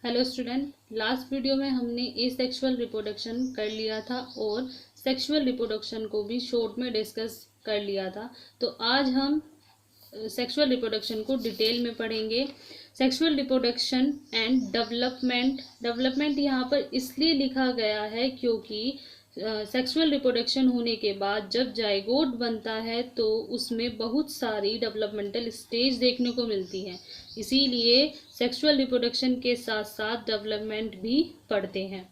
Hello student, last video में हमने asexual reproduction कर लिया था और सेक्सुअल रिप्रोडक्शन को भी शॉर्ट में डिस्कस कर लिया था। तो आज हम सेक्सुअल रिप्रोडक्शन को डिटेल में पढ़ेंगे। सेक्सुअल रिप्रोडक्शन एंड डेवलपमेंट यहाँ पर इसलिए लिखा गया है क्योंकि सेक्सुअल रिप्रोडक्शन होने के बाद जब जाइगोट बनता है तो उसमें बहुत सारी डेवलपमेंटल स्टेज देखने को मिलती हैं। इसीलिए सेक्सुअल रिप्रोडक्शन के साथ साथ डेवलपमेंट भी पढ़ते हैं।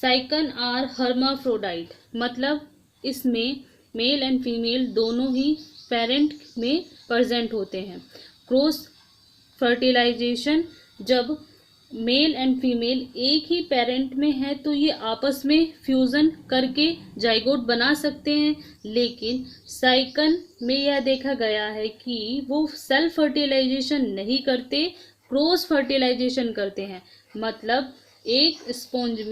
साइकन आर हर्माफ्रोडाइट, मतलब इसमें मेल एंड फीमेल दोनों ही पेरेंट में प्रेजेंट होते हैं। क्रॉस फर्टिलाइजेशन, जब मेल एंड फीमेल एक ही पेरेंट में है तो ये आपस में फ्यूजन करके जाइगोट बना सकते हैं, लेकिन साइकन में यह देखा गया है कि वो सेल्फ फर्टिलाइजेशन नहीं करते, क्रॉस फर्टिलाइजेशन करते हैं। मतलब एक स्पॉन्ज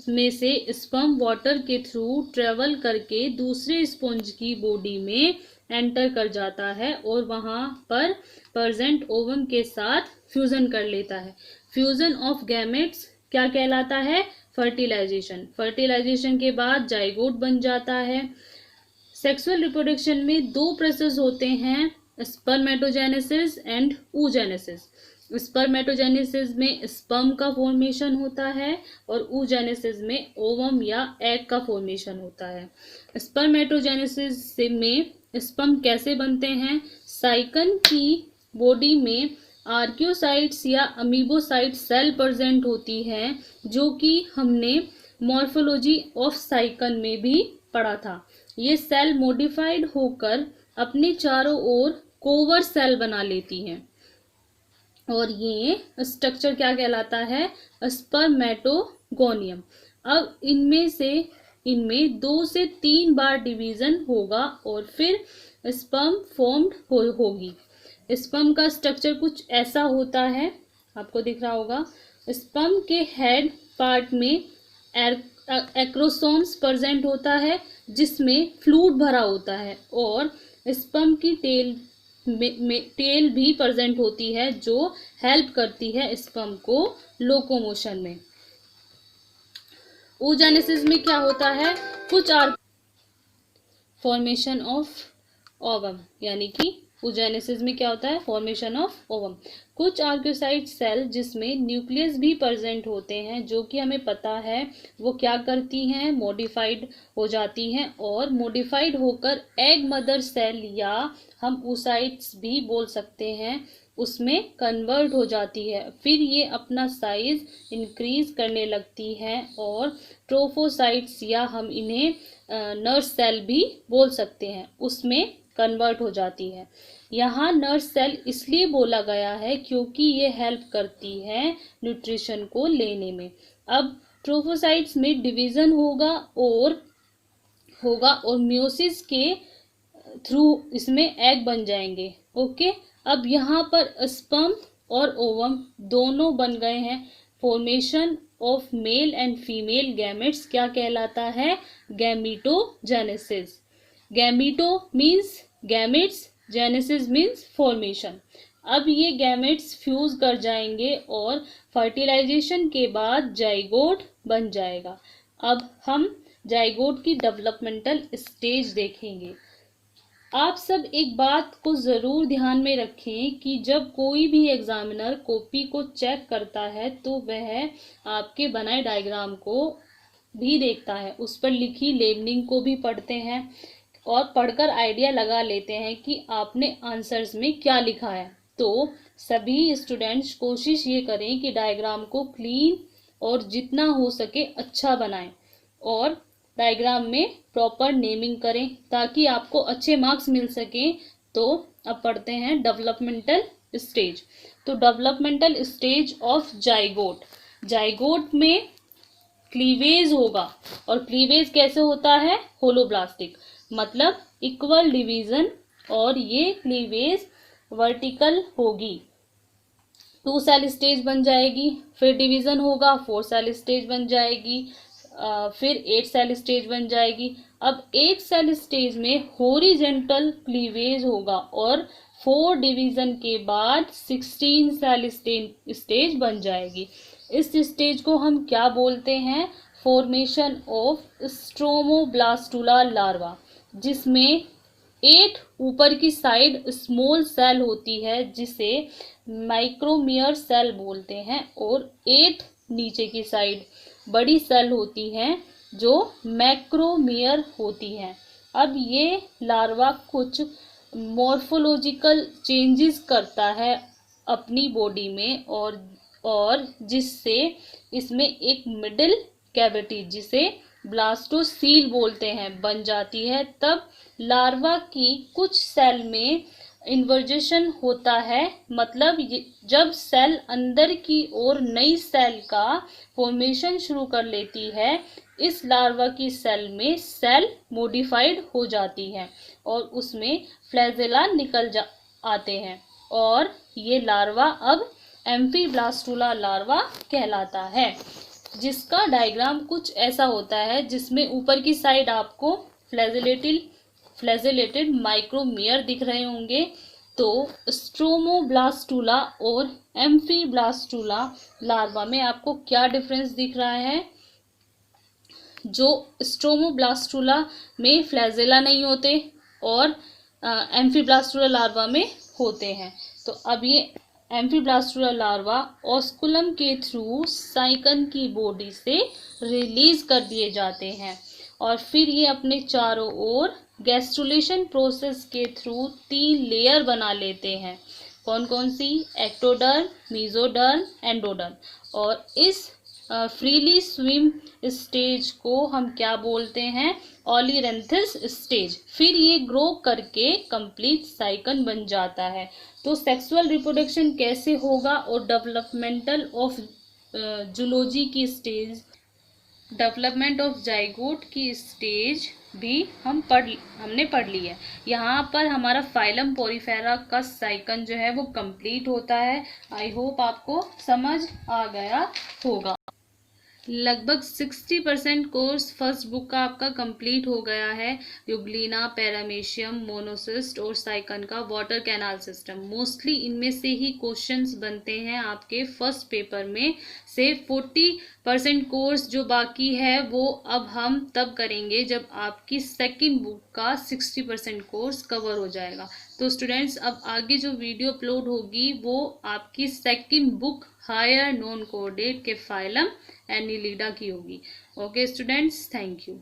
में से स्पर्म वाटर के थ्रू ट्रेवल करके दूसरे स्पॉन्ज की बॉडी में एंटर कर जाता है और वहां पर प्रेजेंट ओवम के साथ फ्यूजन कर लेता है। फ्यूजन ऑफ गैमेट्स क्या कहलाता है? फर्टिलाइजेशन। फर्टिलाइजेशन के बाद जाइगोट बन जाता है। सेक्सुअल रिप्रोडक्शन में दो प्रोसेस होते हैं, स्पर्मेटोजेनेसिस एंड oogenesis। स्पर्मेटोजेनेसिस में स्पर्म का फॉर्मेशन होता है और oogenesis में ओवम या एग का फॉर्मेशन होता है। स्पर्मेटोजेनेसिस में स्पर्म कैसे बनते हैं? साइकन की बॉडी में आर्कियोसाइट्स या अमीबोसाइट सेल प्रेजेंट होती है, जो कि हमने मॉर्फोलॉजी ऑफ साइकन में भी पढ़ा था। ये सेल मॉडिफाइड होकर अपने चारों ओर कोवर सेल बना लेती हैं और ये स्ट्रक्चर क्या कहलाता है? स्पर्मेटोगोनियम। अब इनमें 2 से 3 बार डिवीजन होगा और फिर स्पर्म फॉर्म्ड होगी। स्पर्म का स्ट्रक्चर कुछ ऐसा होता है, आपको दिख रहा होगा। स्पर्म के हेड पार्ट में एक्रोसोम्स प्रेजेंट होता है जिसमें फ्लूइड भरा होता है और स्पर्म की टेल भी प्रेजेंट होती है जो हेल्प करती है स्पर्म को लोकोमोशन में। oogenesis में क्या होता है? कुछ फॉर्मेशन ऑफ ओवम, यानी कि oogenesis में क्या होता है? Formation of ovum. कुछ आर्कियोसाइट सेल जिसमें न्यूक्लियस भी प्रेजेंट होते हैं, जो कि हमें पता है वो क्या करती हैं? मॉडिफाइड हो जाती हैं और मॉडिफाइड होकर एग मदर सेल या हम oocytes भी बोल सकते हैं, उसमें कन्वर्ट हो जाती है। फिर ये अपना साइज इंक्रीज करने लगती है और ट्रोफोसाइट्स या हम इन्हें नर्स सेल भी बोल सकते हैं, उसमें कन्वर्ट हो जाती है। यहाँ नर्स सेल इसलिए बोला गया है क्योंकि ये हेल्प करती है न्यूट्रिशन को लेने में। अब ट्रोफोसाइट्स में डिवीजन होगा और मियोसिस के थ्रू इसमें एग बन जाएंगे। ओके, अब यहाँ पर स्पर्म और ओवम दोनों बन गए हैं। Formation of male and female gametes क्या कहलाता है? Gametogenesis. Gameto means gametes, genesis means formation. अब ये गैमेट्स फ्यूज कर जाएंगे और फर्टिलाइजेशन के बाद जाइगोट बन जाएगा। अब हम जाइगोट की डेवलपमेंटल स्टेज देखेंगे। आप सब एक बात को जरूर ध्यान में रखें कि जब कोई भी एग्जामिनर कॉपी को चेक करता है तो वह आपके बनाए डायग्राम को भी देखता है, उस पर लिखी लेबलिंग को भी पढ़ते हैं और पढ़कर आइडिया लगा लेते हैं कि आपने आंसर्स में क्या लिखा है। तो सभी स्टूडेंट्स कोशिश ये करें कि डायग्राम को क्लीन और जितना हो सके अच्छा बनाएं और डायग्राम में प्रॉपर नेमिंग करें ताकि आपको अच्छे मार्क्स मिल सके। तो अब पढ़ते हैं डेवलपमेंटल स्टेज। तो developmental stage of zygote. Zygote में क्लीवेज होगा और क्लीवेज कैसे होता है? होलोब्लास्टिक, मतलब इक्वल डिवीजन, और ये क्लीवेज वर्टिकल होगी। 2 सेल स्टेज बन जाएगी, फिर डिवीजन होगा, 4 सेल स्टेज बन जाएगी, फिर 8 सेल स्टेज बन जाएगी। अब 8 सेल स्टेज में हॉरिजेंटल क्लीवेज होगा और 4 डिवीजन के बाद 16 सेल स्टेज बन जाएगी। इस स्टेज को हम क्या बोलते हैं? फॉर्मेशन ऑफ स्ट्रोमोब्लास्टुला लार्वा, जिसमें 8 ऊपर की साइड स्मॉल सेल होती है जिसे माइक्रोमियर सेल बोलते हैं, और 8 नीचे की साइड बड़ी सेल होती हैं जो मैक्रोमियर होती हैं। अब ये लार्वा कुछ मॉर्फोलॉजिकल चेंजेस करता है अपनी बॉडी में, और जिससे इसमें एक मिडिल कैविटी, जिसे ब्लास्टोसील बोलते हैं, बन जाती है। तब लार्वा की कुछ सेल में इन्वर्जेशन होता है, मतलब जब सेल अंदर की ओर नई सेल का फॉर्मेशन शुरू कर लेती है, इस लार्वा की सेल में सेल मॉडिफाइड हो जाती है और उसमें फ्लैजेला निकल आते हैं, और ये लार्वा अब एम्फीब्लास्टुला लार्वा कहलाता है, जिसका डायग्राम कुछ ऐसा होता है, जिसमें ऊपर की साइड आपको फ्लैजेलेटेड माइक्रोमियर दिख रहे होंगे। तो स्ट्रोमोब्लास्टुला और एम्फीब्लास्टुला लार्वा में आपको क्या डिफरेंस दिख रहा है? जो स्ट्रोमोब्लास्टुला में फ्लैजेला नहीं होते और एम्फीब्लास्टुला लार्वा में होते हैं। तो अब ये एम्फीब्लास्टुला लार्वा ऑस्कुलम के थ्रू साइकन की बॉडी से रिलीज कर दिए जाते हैं, और फिर ये अपने चारों ओर गैस्ट्रुलेशन प्रोसेस के थ्रू 3 लेयर बना लेते हैं। कौन कौन सी? Ectoderm, mesoderm, endoderm. और इस फ्रीली स्विम स्टेज को हम क्या बोलते हैं? ओलिरेंथिस स्टेज। फिर ये ग्रो करके कंप्लीट साइकन बन जाता है। तो सेक्सुअल रिप्रोडक्शन कैसे होगा और डेवलपमेंटल ऑफ जूलॉजी की स्टेज, डेवलपमेंट ऑफ जाइगोट की स्टेज भी हमने पढ़ ली है। यहाँ पर हमारा फाइलम पोरीफेरा का साइकन जो है वो कंप्लीट होता है। आई होप आपको समझ आ गया होगा। लगभग 60% कोर्स फर्स्ट बुक का आपका कंप्लीट हो गया है। यूग्लिना, पैरामेशियम, मोनोसिस्ट और साइकन का वाटर कैनाल सिस्टम, मोस्टली इनमें से ही क्वेश्चंस बनते हैं आपके फर्स्ट पेपर में से। 40% कोर्स जो बाकी है वो अब हम तब करेंगे जब आपकी सेकंड बुक का 60% कोर्स कवर हो जाएगा। तो स्टूडेंट्स, अब आगे जो वीडियो अपलोड होगी वो आपकी second book higher non coordinate के फाइलम एनिलिडा की होगी। Okay students, thank you.